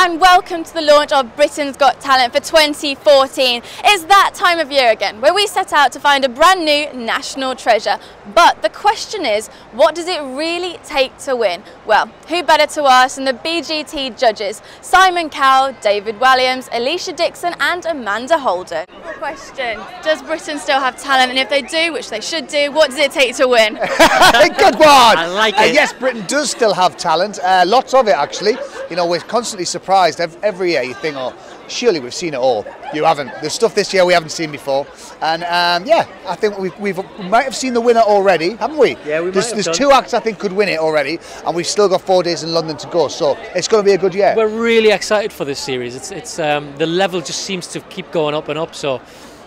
and welcome to the launch of Britain's Got Talent for 2014. It's that time of year again where we set out to find a brand new national treasure. But the question is, what does it really take to win? Well, who better to ask than the BGT judges, Simon Cowell, David Walliams, Alesha, Dixon and Amanda Holden. Question, does Britain still have talent, and if they do, which they should do, what does it take to win? Good one! I like it. Yes, Britain does still have talent, lots of it actually. You know, we're constantly surprised every year. You think, oh, surely we've seen it all. You haven't. There's stuff this year we haven't seen before, and yeah, I think we might have seen the winner already, haven't we? Yeah, we might have There's done. 2 acts I think could win it already, and we've still got 4 days in London to go, so it's going to be a good year. We're really excited for this series. It's the level just seems to keep going up and up. So,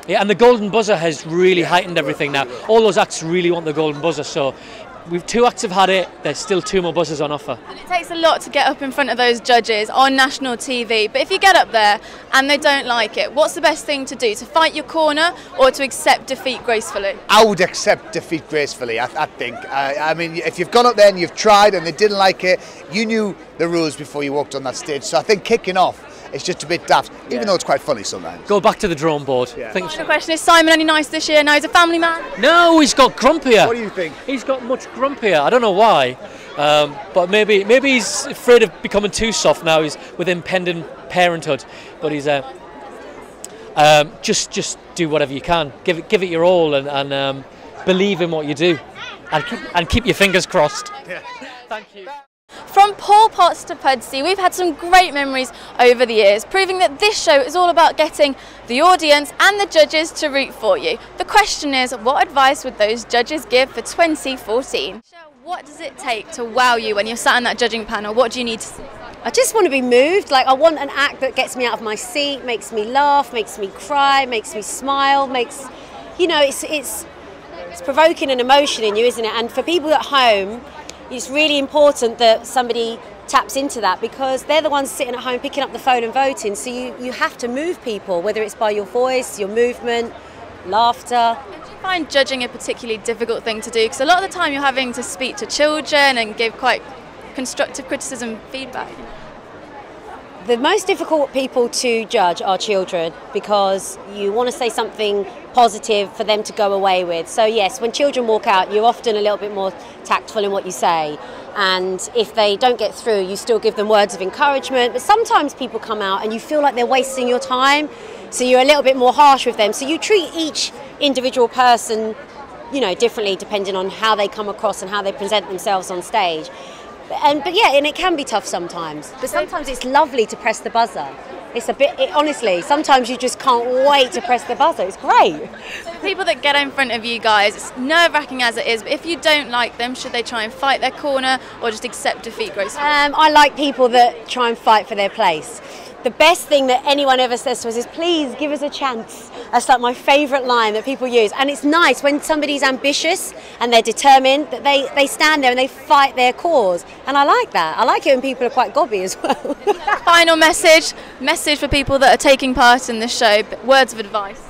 yeah, and the golden buzzer has really heightened everything now. All those acts really want the golden buzzer. So, we've 2 acts have had it. There's still 2 more buzzers on offer. And it takes a lot to get up in front of those judges on national TV. But if you get up there and they don't like it, what's the best thing to do? To fight your corner or to accept defeat gracefully? I would accept defeat gracefully, I think. I mean, if you've gone up there and you've tried and they didn't like it, you knew the rules before you walked on that stage. So I think kicking off, it's just a bit daft, even though it's quite funny sometimes. Go back to the drawing board. Yeah. The question is, Simon any nice this year? Now he's a family man? No, he's got grumpier. What do you think? He's got much grumpier. I don't know why, but maybe he's afraid of becoming too soft now. He's with impending parenthood, but he's just do whatever you can. Give it your all, and believe in what you do, and keep your fingers crossed. Yeah. Thank you. From Paul Potts to Pudsey, we've had some great memories over the years, proving that this show is all about getting the audience and the judges to root for you. The question is, what advice would those judges give for 2014? What does it take to wow you when you're sat on that judging panel? What do you need to see? I just want to be moved. Like, I want an act that gets me out of my seat, makes me laugh, makes me cry, makes me smile, makes, you know, it's provoking an emotion in you, isn't it? And for people at home, it's really important that somebody taps into that, because they're the ones sitting at home picking up the phone and voting. So you have to move people, whether it's by your voice, your movement, laughter. Do you find judging a particularly difficult thing to do? Because a lot of the time you're having to speak to children and give quite constructive criticism feedback. The most difficult people to judge are children, because you want to say something positive for them to go away with. So yes, when children walk out, you're often a little bit more tactful in what you say. And if they don't get through, you still give them words of encouragement. But sometimes people come out and you feel like they're wasting your time, so you're a little bit more harsh with them. So you treat each individual person, you know, differently depending on how they come across and how they present themselves on stage. But yeah, and it can be tough sometimes. But sometimes it's lovely to press the buzzer. It's a bit, honestly, sometimes you just can't wait to press the buzzer. It's great. So the people that get in front of you guys, it's nerve-wracking as it is, but if you don't like them, should they try and fight their corner or just accept defeat gracefully? I like people that try and fight for their place. The best thing that anyone ever says to us is, please give us a chance. That's like my favourite line that people use. And it's nice when somebody's ambitious and they're determined, that they stand there and they fight their cause. And I like that. I like it when people are quite gobby as well. Final message for people that are taking part in this show, words of advice.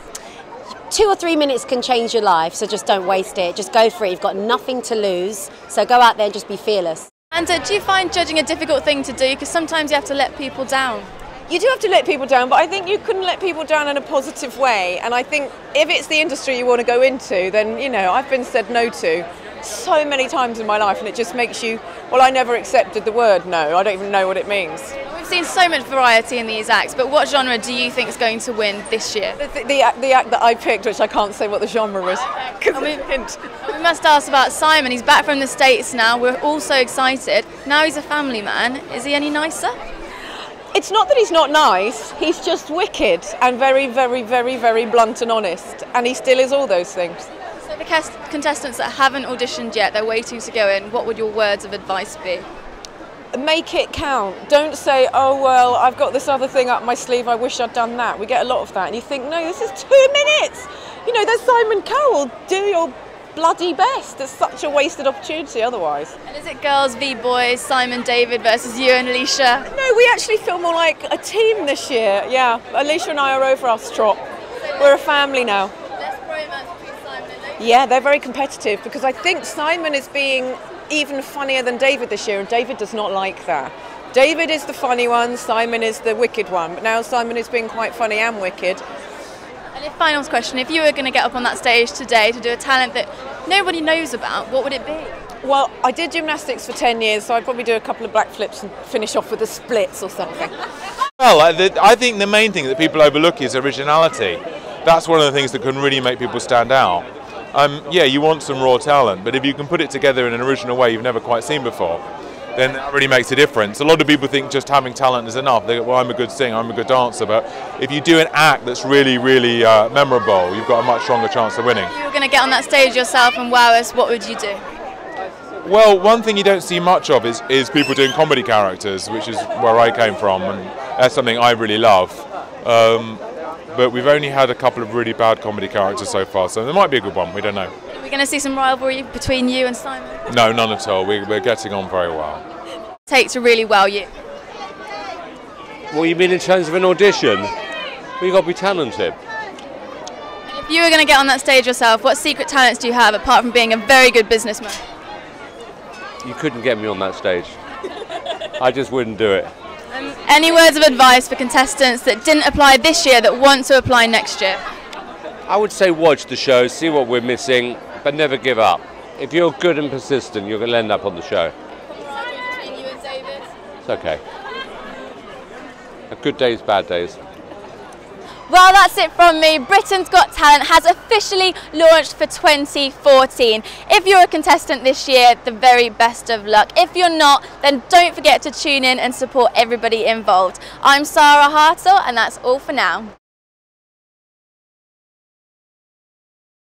2 or 3 minutes can change your life, so just don't waste it. Just go for it. You've got nothing to lose. So go out there and just be fearless. And do you find judging a difficult thing to do? Because sometimes you have to let people down. You do have to let people down, but I think you can let people down in a positive way. And I think if it's the industry you want to go into, then, you know, I've been said no to so many times in my life, and it just makes you, well, I never accepted the word no. I don't even know what it means. We've seen so much variety in these acts, but what genre do you think is going to win this year? The act that I picked, which I can't say what the genre is, because We must ask about Simon. He's back from the States now. We're all so excited. Now he's a family man. Is he any nicer? It's not that he's not nice, he's just wicked and very, very, very, very blunt and honest, and he still is all those things. So the contestants that haven't auditioned yet, they're waiting to go in, what would your words of advice be? Make it count. Don't say, oh well, I've got this other thing up my sleeve, I wish I'd done that. We get a lot of that, and you think, no, this is 2 minutes. You know, there's Simon Cowell, do your bloody best. It's such a wasted opportunity otherwise. And is it girls v boys, Simon, David versus you and Alesha? No, we actually feel more like a team this year. Yeah, Alesha and I are over our strop. We're a family now. Less bromance between Simon and Alesha. Yeah, they're very competitive, because I think Simon is being even funnier than David this year, and David does not like that. David is the funny one, Simon is the wicked one, but now Simon is being quite funny and wicked. And a final question, if you were going to get up on that stage today to do a talent that nobody knows about, what would it be? Well, I did gymnastics for 10 years, so I'd probably do a couple of black flips and finish off with the splits or something. Well, I think the main thing that people overlook is originality. That's one of the things that can really make people stand out. Yeah, you want some raw talent, but if you can put it together in an original way you've never quite seen before, then that really makes a difference. A lot of people think just having talent is enough. They go, well, I'm a good singer, I'm a good dancer, but if you do an act that's really, really memorable, you've got a much stronger chance of winning. If you were going to get on that stage yourself and wow us, what would you do? Well, one thing you don't see much of is people doing comedy characters, which is where I came from, and that's something I really love. But we've only had a couple of really bad comedy characters so far, so there might be a good one, we don't know. Are we going to see some rivalry between you and Simon? No, none at all. We're getting on very well. Take to really wow you? What you mean in terms of an audition? Well, you've got to be talented. If you were going to get on that stage yourself, what secret talents do you have apart from being a very good businessman? You couldn't get me on that stage. I just wouldn't do it. Any words of advice for contestants that didn't apply this year that want to apply next year? I would say watch the show, see what we're missing, but never give up. If you're good and persistent, you're going to end up on the show. It's okay. Good days, bad days. Well, that's it from me. Britain's Got Talent has officially launched for 2014. If you're a contestant this year, the very best of luck. If you're not, then don't forget to tune in and support everybody involved. I'm Sara Hartill, and that's all for now.